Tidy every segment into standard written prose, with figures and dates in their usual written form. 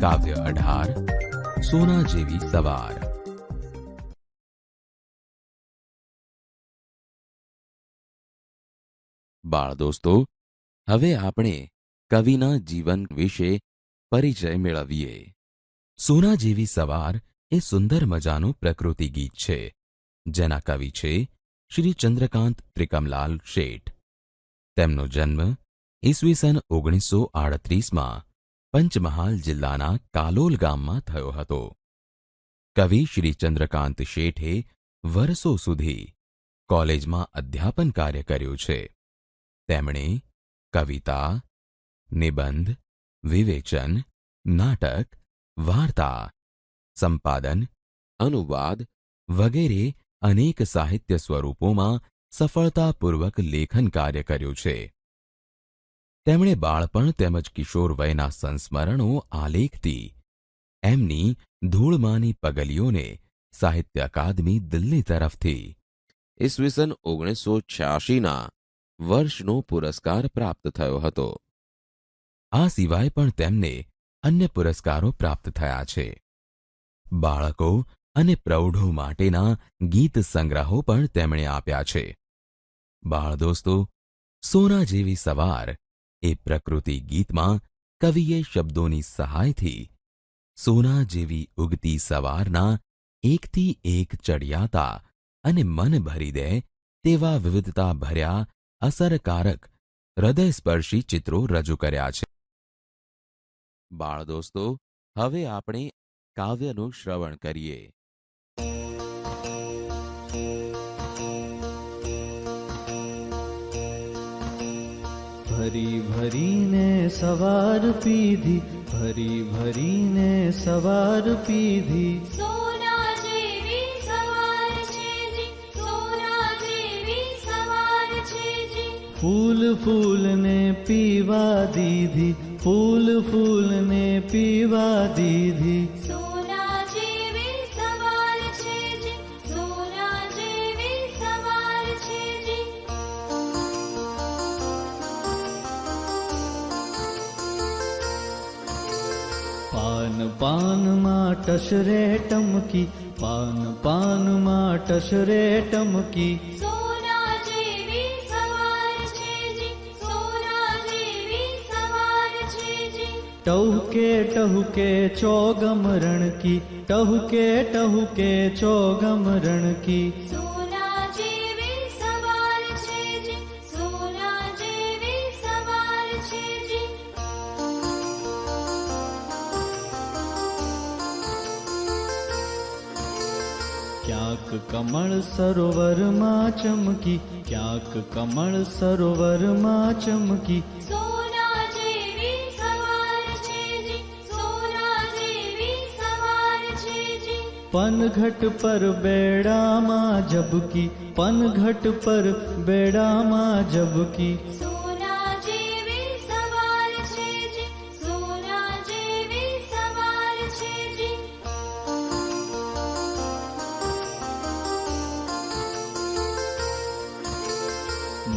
કાવ્ય 18 સોના જેવી સવાર। બાળ દોસ્તો, હવે આપણે કવિના જીવન વિશે પરિચય મેળવીએ। સોના જેવી સવાર એ સુંદર મજાનું પ્રકૃતિ ગીત છે, જેના કવિ છે શ્રી ચંદ્રકાંત ત્રિકમલાલ શેઠ। તેમનો જન્મ ઈસવીસન 1938માં પંચમહાલ જિલ્લાના કાલોલ ગામમાં થયો હતો। કવિ શ્રી ચંદ્રકાંત શેઠે વર્ષો સુધી કોલેજમાં અધ્યાપન કાર્ય કર્યું છે। તેમણે કવિતા, નિબંધ, વિવેચન, નાટક, વાર્તા, સંપાદન, અનુવાદ વગેરે અનેક સાહિત્ય સ્વરૂપોમાં સફળતાપૂર્વક લેખન કાર્ય કર્યું છે। તેમણે બાળપણ તેમજ કિશોર વયના સંસ્મરણો આલેખતી એમની ધૂળમાની પગલીઓને સાહિત્ય અકાદમી દિલ્હી તરફથી ઈસવીસન 1986ના વર્ષનો પુરસ્કાર પ્રાપ્ત થયો હતો। આ સિવાય પણ તેમને અન્ય પુરસ્કારો પ્રાપ્ત થયા છે। બાળકો અને પ્રૌઢો માટેના ગીત સંગ્રહો પણ તેમણે આપ્યા છે। બાળ દોસ્તો, સોના જેવી સવાર એ પ્રકૃતિ ગીતમાં કવિએ શબ્દોની સહાયથી સોના જેવી ઉગતી સવારના એકથી એક ચડિયાતા અને મન ભરી દે તેવા વિવિધતા ભર્યા અસરકારક હૃદયસ્પર્શી ચિત્રો રજૂ કર્યા છે। બાળ દોસ્તો, હવે આપણે કાવ્યનું શ્રવણ કરીએ। ભરી ભરીને સવાર પીધી, ભરી ભરીને સવાર પીધી, સોના જેવી સવાર છે જી, સોના જેવી સવાર છે જી। ફૂલ ફૂલને પીવા દીધી, ફૂલ ફૂલને પીવા દીધી, સોના જેવી સવાર છે જી, સોના જેવી સવાર છે જી। પાન પાનમાં ટસરે ટમકી, પાન પાનમાં ટસરે ટમકી, સોના જેવી સવાર છે જી, સોના જેવી સવાર છે જી। ટહુકે ટહુકે ચોગમ રણકી, ટહુકે ટહુકે ચોગમ રણકી, સોના જેવી સવાર છે જી, સોના જેવી સવાર છે જી। ક્યાંક કમળ સરોવરમાં ચમકી, ક્યાંક કમળ સરોવરમાં ચમકી, સોના જેવી સવાર છે જી, સોના જેવી સવાર છે જી। પનઘટ પર બેડામાં ઝબકી, પનઘટ પર બેડામાં ઝબકી, સોના જેવી સવાર છે જી, સોના જેવી સવાર છે જી।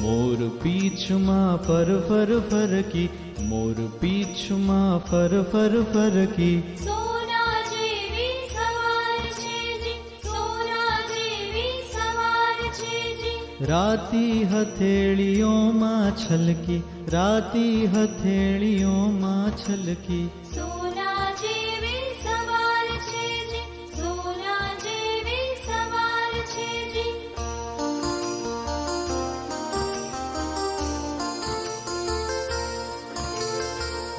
મોર પીછમાં ફર ફર ફરકી, મોર પીછમાં ફર ફર ફરકી, સોના જેવી સવાર છે જી, સોના જેવી સવાર છે જી। રાતી હથેળીઓમાં છલકી, રાતી હથેળીઓમાં છલકી, સોના જેવી સવાર છે જી, સોના જેવી સવાર છે જી।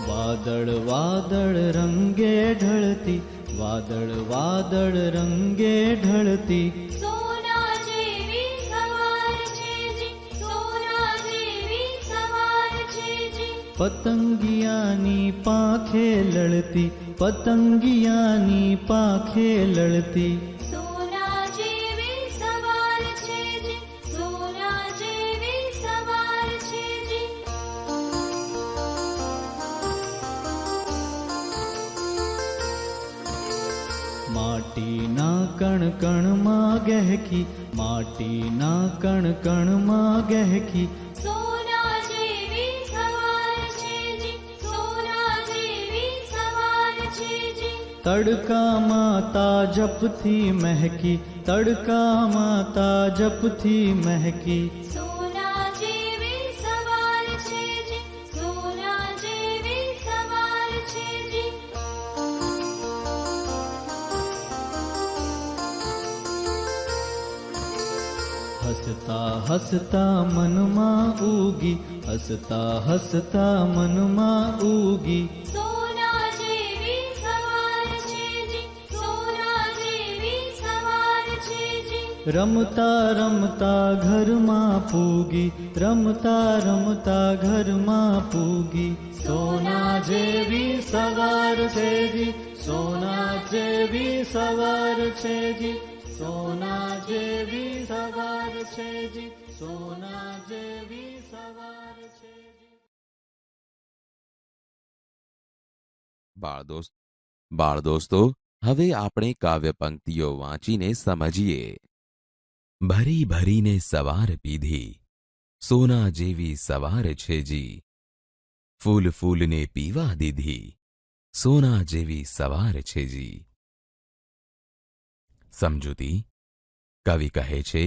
વાદળ વાદળ રંગે ઢળતી, વાદળ વાદળ રંગે ઢળતી, સોના જેવી સવાર છે જી, સોના જેવી સવાર છે જી। પતંગિયાની પાંખે લડતી, પતંગિયાની પાંખે લડતી, સોના જેવી સવાર છે જી, સોના જેવી સવાર છે જી। માટીના કણ કણમાં ગહેકી, માટીના કણ કણમાં ગહેકી, સોના જેવી સવાર છે જી, સોના જેવી સવાર છે તડકામાં તાજપથી મહેકી, તડકામાં તાજપથી મહેકી. સોના જેવી સવાર છે જી, સોના જેવી સવાર છે જી. હસતા હસતા મનમાં ઉગી, હસતા હસતા મનમાં ઉગી. સોના જેવી સવાર છે જી, સોના જેવી સવાર છે જી. રમતા રમતા ઘરમાં પૂગી, રમતા રમતા ઘરમાં પૂગી. સોના જેવી સવાર છે જી, સોના જેવી સવાર છે જી. સોના જેવી સવાર છે જી, સોના જેવી સવાર છે જી. બાળ દોસ્તો, હવે આપણે કાવ્ય પંક્તિઓ વાંચીને સમજીએ. ભરી ભરીને સવાર પીધી, સોના જેવી સવાર છે જી. ફૂલ ફૂલને પીવા દીધી, સોના જેવી સવાર છે જી. સમજૂતી. કવિ કહે છે,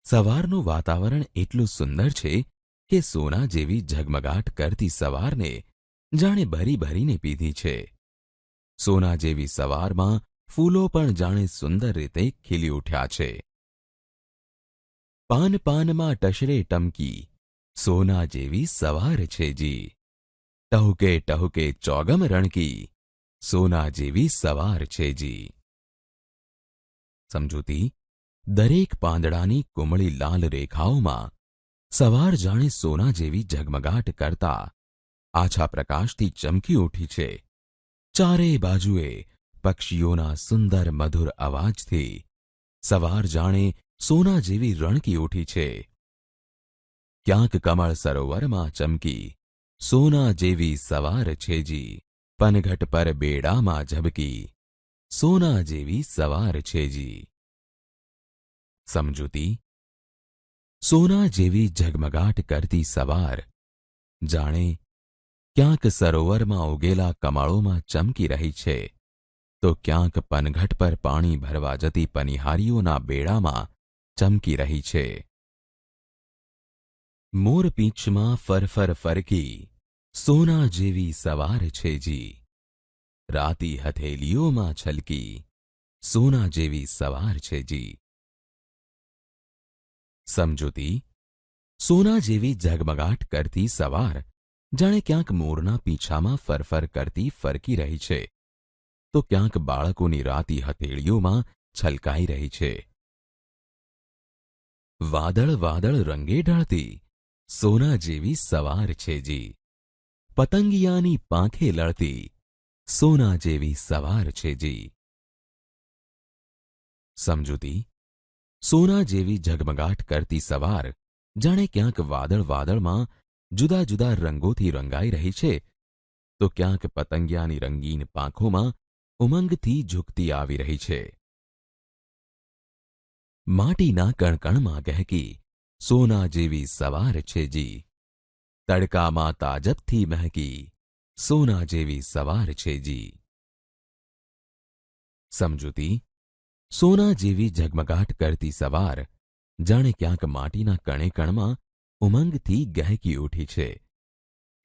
સવારનું વાતાવરણ એટલું સુંદર છે કે સોના જેવી ઝગમગાટ કરતી સવારને જાણે ભરી ભરીને પીધી છે. સોના જેવી સવારમાં ફૂલો પણ જાણે સુંદર રીતે ખીલી ઉઠ્યા છે. પાન પાનમાં ટશરે ટમકી, સોના જેવી સવાર છે જી. ટહુકે ટહુકે ચોગમ રણકી, સોના જેવી સવાર છે જી. સમજૂતી. દરેક પાંદડાની કુમળી લાલ રેખાઓમાં સવાર જાણે સોના જેવી ઝગમગાટ કરતા આછા પ્રકાશથી ચમકી ઉઠી છે. ચારેય બાજુએ પક્ષીઓના સુંદર મધુર અવાજથી સવાર જાણે સોના જેવી રણકી ઉઠી છે. ક્યાંક કમળ સરોવરમાં ચમકી, સોના જેવી સવાર છે જી. પનઘટ પર બેડામાં ઝબકી, સોના જેવી સવાર છે જી. સમજૂતી. સોના જેવી ઝગમગાટ કરતી સવાર જાણે ક્યાંક સરોવરમાં ઉગેલા કમળોમાં ચમકી રહી છે, તો ક્યાંક પનઘટ પર પાણી ભરવા જતી પનિહારીઓના બેડામાં ચમકી રહી છે. મોરપીંછમાં ફરફર ફરકી, સોના જેવી સવાર છે જી. રાતી હથેલીઓમાં છલકી, સોના જેવી સવાર છે જી. સમજૂતી. સોના જેવી ઝગમગાટ કરતી સવાર જાણે ક્યાંક મોરના પીંછામાં ફરફર કરતી ફરકી રહી છે, તો ક્યાંક બાળકોની રાતી હથેળીઓમાં છલકાઈ રહી છે. વાદળ વાદળ રંગે ઢળતી, સોના જેવી સવાર છે જી. પતંગિયાની પાંખે લડતી, સોના જેવી સવાર છે જી. સમજૂતી. સોના જેવી ઝગમગાટ કરતી સવાર જાણે ક્યાંક વાદળ વાદળમાં જુદા જુદા રંગોથી રંગાઈ રહી છે, તો ક્યાંક પતંગિયાની રંગીન પાંખોમાં ઉમંગથી ઝૂકતી આવી રહી છે. માટીના કણકણમાં ગહેકી, સોના જેવી સવાર છે જી. તડકામાં તાજબથી મહેકી, સોના જેવી સવાર છે જી. સમજૂતી. સોના જેવી ઝગમગાટ કરતી સવાર જાણે ક્યાંક માટીના કણે કણમાં ઉમંગથી ગહેકી ઉઠી છે,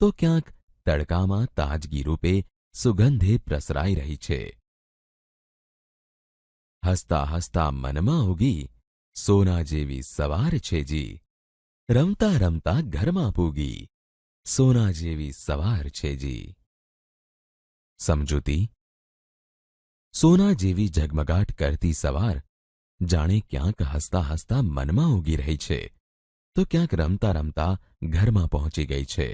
તો ક્યાંક તડકામાં તાજગી રૂપે સુગંધે પ્રસરાઈ રહી છે. હસતા હસતા મનમાં ઉગી, સોના જેવી સવાર છે જી. રમતા રમતા ઘરમાં પૂગી, સોના જેવી સવાર છે જી. સમજૂતી. સોના જેવી ઝગમગાટ કરતી સવાર જાણે ક્યાંક હસતા હસતા મનમાં ઉગી રહી છે, તો ક્યાંક રમતા રમતા ઘરમાં પહોંચી ગઈ છે.